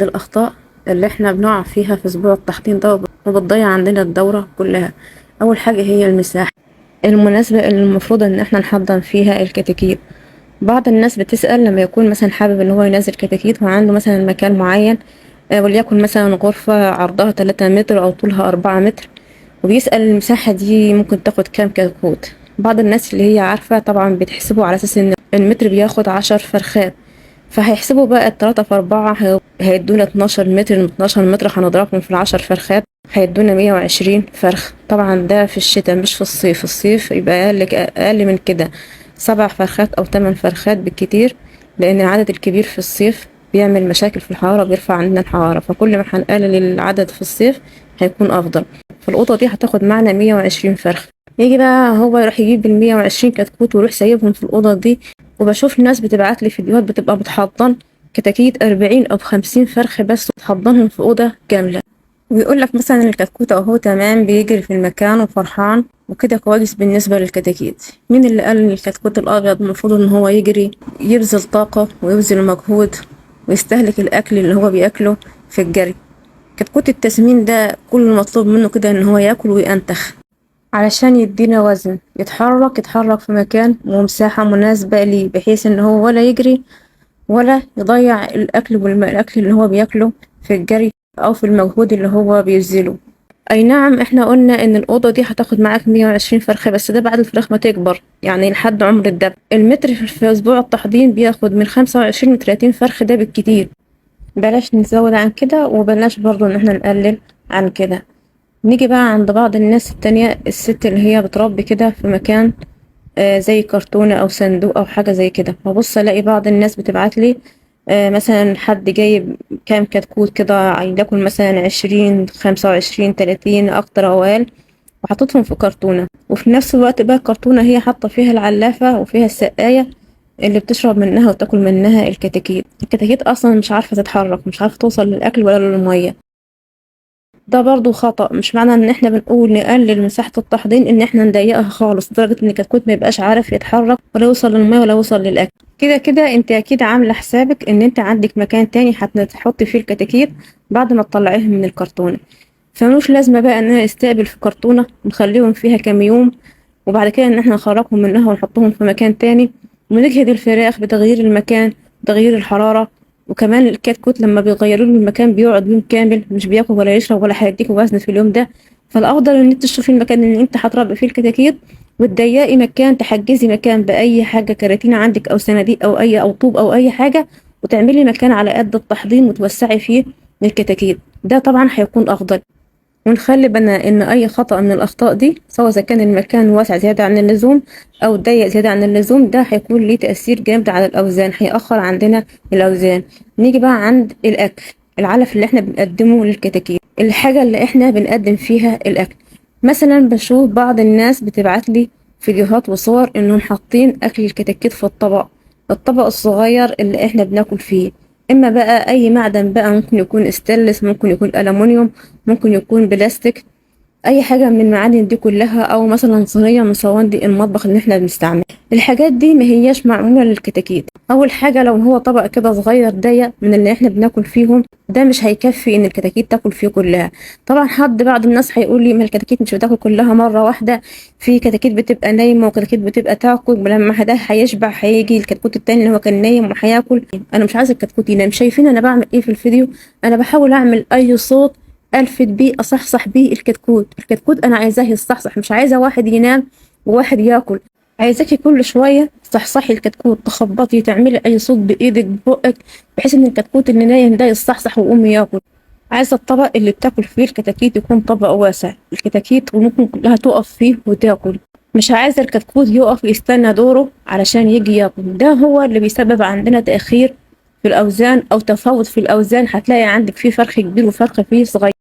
الأخطاء اللي احنا بنقع فيها في أسبوع التحضير ده وبتضيع عندنا الدورة كلها. أول حاجة هي المساحة المناسبة اللي المفروض إن احنا نحضن فيها الكتاكيت. بعض الناس بتسأل لما يكون مثلا حابب إن هو ينزل كتاكيت وعنده مثلا مكان معين، وليكن مثلا غرفة عرضها 3 متر أو طولها 4 متر، وبيسأل المساحة دي ممكن تاخد كام كتكوت. بعض الناس اللي هي عارفة طبعا بتحسبه على أساس إن المتر بياخد 10 فرخات، فهيحسبوا بقى التلاتة في أربعة هيدونا 12 متر، من 12 متر هنضربهم في ال10 فرخات هيدونا 120 فرخ. طبعا ده في الشتاء مش في الصيف. في الصيف يبقى أقل من كده، 7 فرخات أو 8 فرخات بالكتير، لأن العدد الكبير في الصيف بيعمل مشاكل في الحرارة، بيرفع عندنا الحرارة، فكل ما هنقلل العدد في الصيف هيكون أفضل. في الأوضة دي هتاخد معنا 120 فرخ. يجي بقى هو يروح يجيب ال120 كتكوت ويروح سايبهم في الأوضة دي، وبشوف ناس بتبعت لي فيديوهات بتبقى بتحضن كتاكيت 40 أو 50 فرخ بس، وتحضنهم في أوضة كاملة، ويقول لك مثلا الكتكوت أهو تمام بيجري في المكان وفرحان وكده كويس. بالنسبة للكتاكيت، مين اللي قال إن الكتكوت الأبيض المفروض إن هو يجري يبذل طاقة ويبذل مجهود ويستهلك الأكل اللي هو بيأكله في الجري؟ كتكوت التسمين ده كل المطلوب منه كده إن هو يأكل وينتخ علشان يدينا وزن، يتحرك في مكان ومساحة مناسبة ليه، بحيث ان هو ولا يجري ولا يضيع الاكل والماء، الاكل اللي هو بياكله في الجري او في المجهود اللي هو بيبذله. اي نعم، احنا قلنا ان الاوضة دي هتاخد معاك 120 فرخة، بس ده بعد الفراخ ما تكبر، يعني لحد عمر الدب. المتر في اسبوع التحضير بياخد من 25 ل 30 فرخ، ده بالكتير. بلاش نزود عن كده، وبلاش برضو ان احنا نقلل عن كده. نيجي بقى عند بعض الناس التانية، الست اللي هي بتربي كده في مكان زي كرتونة أو صندوق أو حاجة زي كده، ببص ألاقي بعض الناس بتبعتلي مثلا حد جايب كام كتكوت كده، يكون مثلا 20 25 30 أكتر أو أقل، وحطتهم في كرتونة، وفي نفس الوقت بقى الكرتونة هي حاطة فيها العلافة وفيها السقاية اللي بتشرب منها وتاكل منها الكتاكيت. الكتاكيت أصلا مش عارفة تتحرك، مش عارفة توصل للأكل ولا للمية. ده برضو خطأ. مش معنى ان احنا بنقول نقلل مساحة التحضير ان احنا نضيقها خالص لدرجة ان الكتكوت ما يبقاش عارف يتحرك ولا يوصل للمية ولا يوصل للأكل. كده كده انت اكيد عاملة حسابك ان انت عندك مكان تاني هتحط فيه الكتاكيت بعد ما تطلعيهم من الكرتونة، فملوش لازمة بقى ان انا استقبل في كرتونة ونخليهم فيها كام يوم، وبعد كده ان احنا نخرجهم منها ونحطهم في مكان تاني، ونجهد الفراخ بتغيير المكان، تغيير الحرارة. وكمان الكتكوت لما بيغيروا له المكان بيقعد يوم كامل مش بياكل ولا يشرب ولا هيديك وزن في اليوم ده. فالافضل ان انت تشوفي المكان اللي انت هتربي فيه الكتاكيت، وتضيقي مكان، تحجزي مكان باي حاجه، كراتين عندك او صناديق او اي او طوب او اي حاجه، وتعملي مكان على قد التحضير وتوسعي فيه للكتاكيت. ده طبعا هيكون افضل. ونخلي بالنا ان اي خطأ من الاخطاء دي، سواء اذا كان المكان واسع زيادة عن اللزوم او ضيق زيادة عن اللزوم، ده هيكون ليه تأثير جامد على الاوزان، هيأخر عندنا الاوزان. نيجي بقى عند الاكل، العلف اللي احنا بنقدمه للكتاكيت، الحاجة اللي احنا بنقدم فيها الاكل. مثلا بشوف بعض الناس بتبعت لي فيديوهات وصور انهم حاطين اكل الكتاكيت في الطبق الصغير اللي احنا بناكل فيه، اما بقى اي معدن بقى، ممكن يكون استانلس، ممكن يكون ألمونيوم، ممكن يكون بلاستيك، اي حاجه من المعادن دي كلها، او مثلا صينيه من صواني المطبخ اللي احنا بنستعملها. الحاجات دي ما هياش معموله للكتاكيت. اول حاجه لو هو طبق كده صغير ضيق من اللي احنا بناكل فيهم، ده مش هيكفي ان الكتاكيت تاكل فيه كلها. طبعا بعض الناس هيقول لي ما الكتاكيت مش بتاكل كلها مره واحده، في كتاكيت بتبقى نايمه وكتاكيت بتبقى تاكل، ولما ده هيشبع هيجي الكتكوت التاني اللي هو كان نايم وهياكل. انا مش عايزه الكتكوت ينام. شايفين انا بعمل ايه في الفيديو؟ انا بحاول اعمل اي صوت الفت بيه، اصحصح بيه الكتكوت انا عايزاه يصحصح، مش عايزه واحد ينام وواحد ياكل. عايزاكي كل شويه تصحصحي الكتكوت، تخبطي، تعملي اي صوت بايدك ببقك، بحيث ان الكتكوت اللي نايم ده يصحصح ويقوم ياكل. عايزه الطبق اللي بتاكل فيه الكتاكيت يكون طبق واسع، الكتاكيت وممكن كلها تقف فيه وتاكل. مش عايزه الكتكوت يقف يستنى دوره علشان يجي ياكل. ده هو اللي بيسبب عندنا تاخير في الاوزان او تفاوت في الاوزان. هتلاقي عندك فيه فرخ كبير وفرخ فيه صغير.